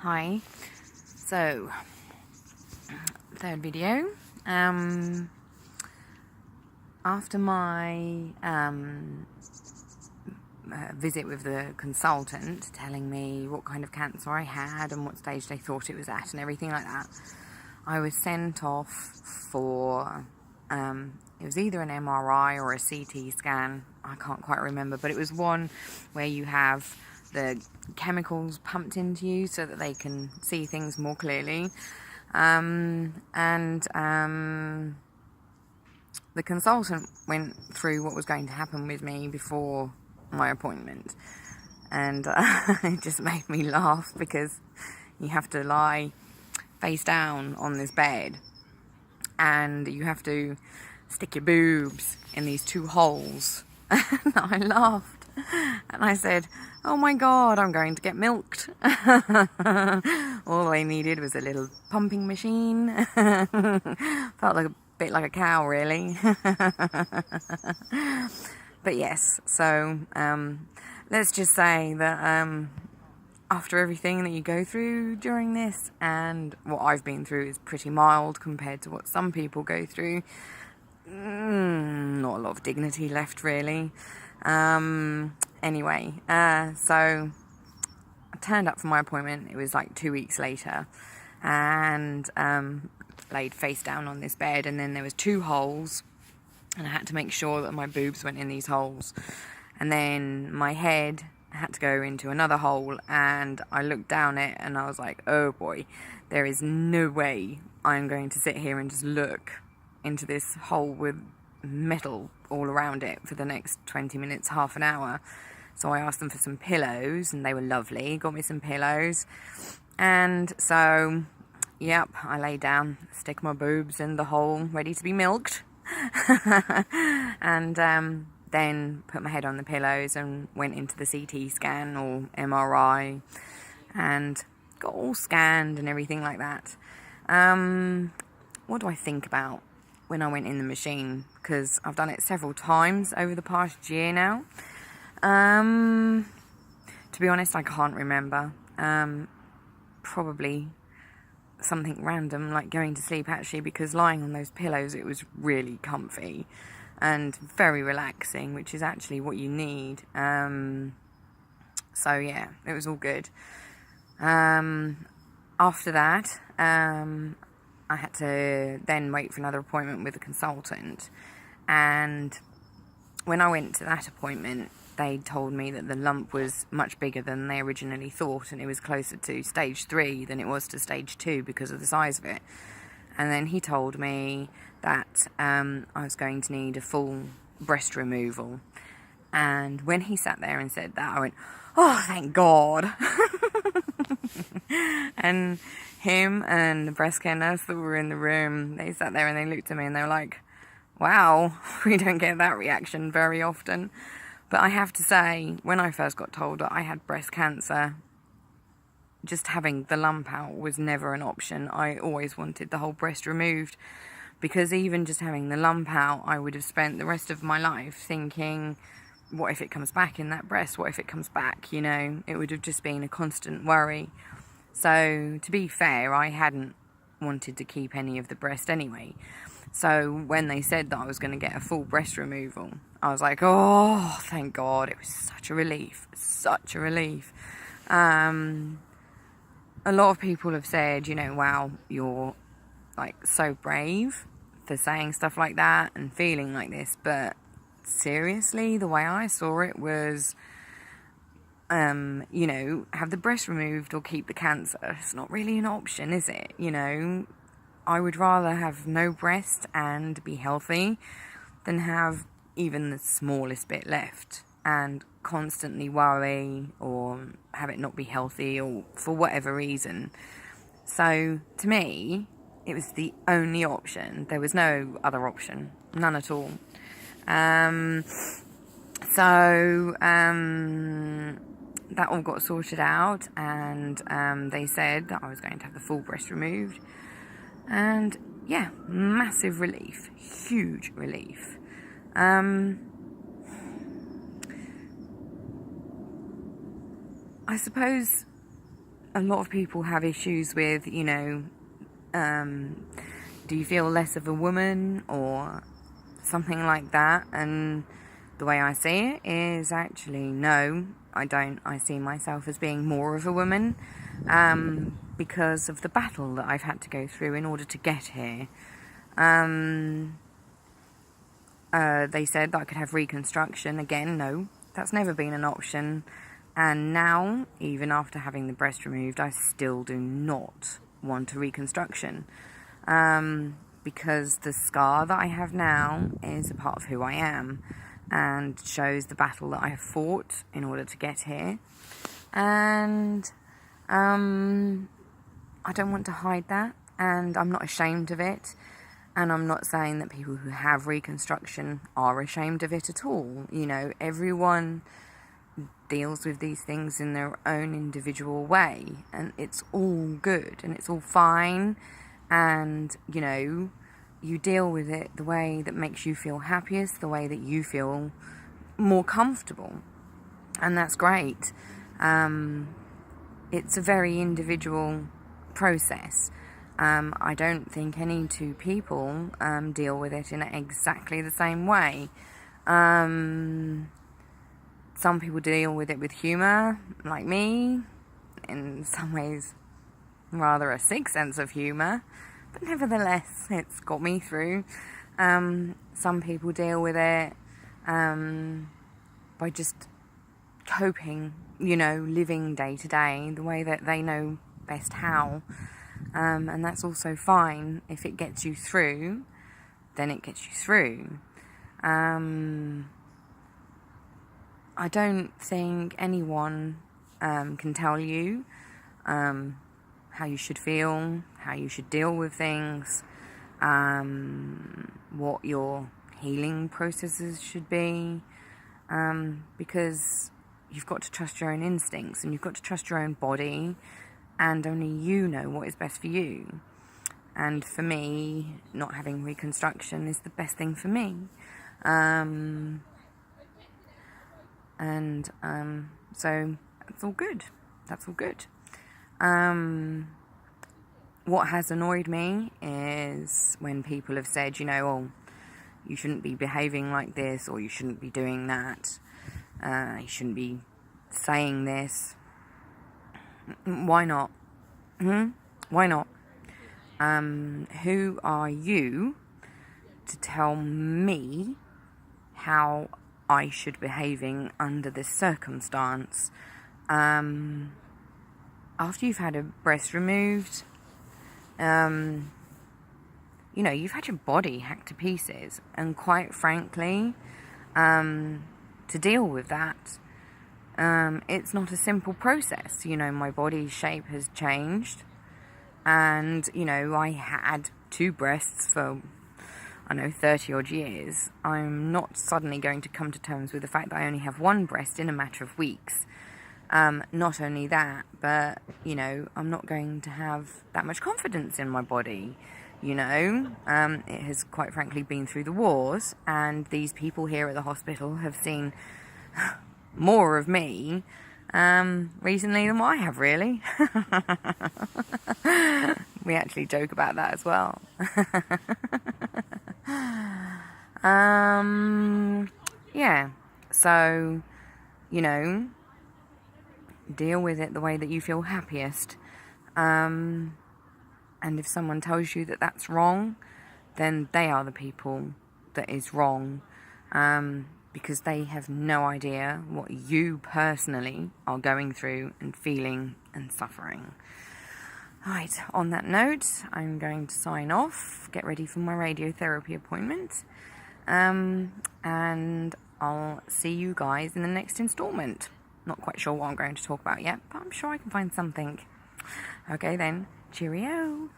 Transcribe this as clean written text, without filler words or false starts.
Hi. So, third video. After my visit with the consultant telling me what kind of cancer I had and what stage they thought it was at and everything like that, I was sent off for, it was either an MRI or a CT scan. I can't quite remember, but it was one where you have the chemicals pumped into you so that they can see things more clearly. The consultant went through what was going to happen with me before my appointment, and it just made me laugh because you have to lie face down on this bed and you have to stick your boobs in these two holes. And I laughed and I said, oh my god, I'm going to get milked. All they needed was a little pumping machine. Felt like a bit like a cow, really. But yes, so let's just say that after everything that you go through during this, and what I've been through is pretty mild compared to what some people go through. Not a lot of dignity left, really. Anyway, so I turned up for my appointment. It was like 2 weeks later, and laid face down on this bed, and then there was two holes, and I had to make sure that my boobs went in these holes, and then my head had to go into another hole, and I looked down it and I was like, oh boy, there is no way I'm going to sit here and just look into this hole with metal all around it for the next 20 minutes, half an hour. So I asked them for some pillows, and they were lovely, got me some pillows, and so yep, I lay down, stick my boobs in the hole, ready to be milked. And then put my head on the pillows and went into the CT scan or MRI and got all scanned and everything like that. What do I think about when I went in the machine? Because I've done it several times over the past year now. To be honest, I can't remember. Probably something random like going to sleep, actually, because lying on those pillows, it was really comfy and very relaxing, which is actually what you need. So yeah, it was all good. After that, I had to then wait for another appointment with a consultant, and when I went to that appointment, they told me that the lump was much bigger than they originally thought, and it was closer to stage 3 than it was to stage 2 because of the size of it. And then he told me that I was going to need a full breast removal. And when he sat there and said that, I went, oh, thank God. And him and the breast care nurse that were in the room, they sat there and they looked at me and they were like, wow, we don't get that reaction very often. But I have to say, when I first got told that I had breast cancer, just having the lump out was never an option. I always wanted the whole breast removed, because even just having the lump out, I would have spent the rest of my life thinking, what if it comes back in that breast? What if it comes back? You know, it would have just been a constant worry. So, to be fair, I hadn't wanted to keep any of the breast anyway. So when they said that I was going to get a full breast removal, I was like, oh, thank God. It was such a relief. Such a relief. A lot of people have said, you know, wow, you're like so brave for saying stuff like that and feeling like this. But seriously, the way I saw it was, you know, have the breast removed or keep the cancer. It's not really an option, is it? You know, I would rather have no breast and be healthy than have even the smallest bit left and constantly worry or have it not be healthy or for whatever reason. So to me, it was the only option. There was no other option, none at all. That all got sorted out, and they said that I was going to have the full breast removed. And yeah, massive relief, huge relief. I suppose a lot of people have issues with, do you feel less of a woman or something like that? And the way I see it is actually no, I don't. I see myself as being more of a woman because of the battle that I've had to go through in order to get here. They said that I could have reconstruction. Again, no, that's never been an option. And now, even after having the breast removed, I still do not want a reconstruction. Because the scar that I have now is a part of who I am and shows the battle that I have fought in order to get here. And I don't want to hide that, and I'm not ashamed of it. And I'm not saying that people who have reconstruction are ashamed of it at all. Everyone deals with these things in their own individual way, and it's all good and it's all fine. And you deal with it the way that makes you feel happiest, the way that you feel more comfortable, and that's great. It's a very individual process. I don't think any two people deal with it in exactly the same way. Some people deal with it with humour, like me, in some ways rather a sick sense of humour, but nevertheless it's got me through. Some people deal with it by just coping, living day to day the way that they know best how. And that's also fine. If it gets you through, then it gets you through. I don't think anyone can tell you how you should feel, how you should deal with things, what your healing processes should be, because you've got to trust your own instincts and you've got to trust your own body, and only you know what is best for you. And for me, not having reconstruction is the best thing for me. So that's all good. That's all good. What has annoyed me is when people have said, oh, you shouldn't be behaving like this, or you shouldn't be doing that, you shouldn't be saying this. Why not? Why not? Who are you to tell me how I should be behaving under this circumstance? After you've had a breast removed, you've had your body hacked to pieces, and quite frankly, to deal with that, it's not a simple process. My body shape has changed, and I had two breasts for 30 odd years. I'm not suddenly going to come to terms with the fact that I only have one breast in a matter of weeks. Not only that, but I'm not going to have that much confidence in my body. It has quite frankly been through the wars, and these people here at the hospital have seen more of me recently than what I have, really. We actually joke about that as well. Yeah, so deal with it the way that you feel happiest, and if someone tells you that that's wrong, then they are the people that is wrong, because they have no idea what you personally are going through and feeling and suffering. Right, on that note, I'm going to sign off, get ready for my radiotherapy appointment, and I'll see you guys in the next installment. Not quite sure what I'm going to talk about yet, but I'm sure I can find something. Okay then, cheerio.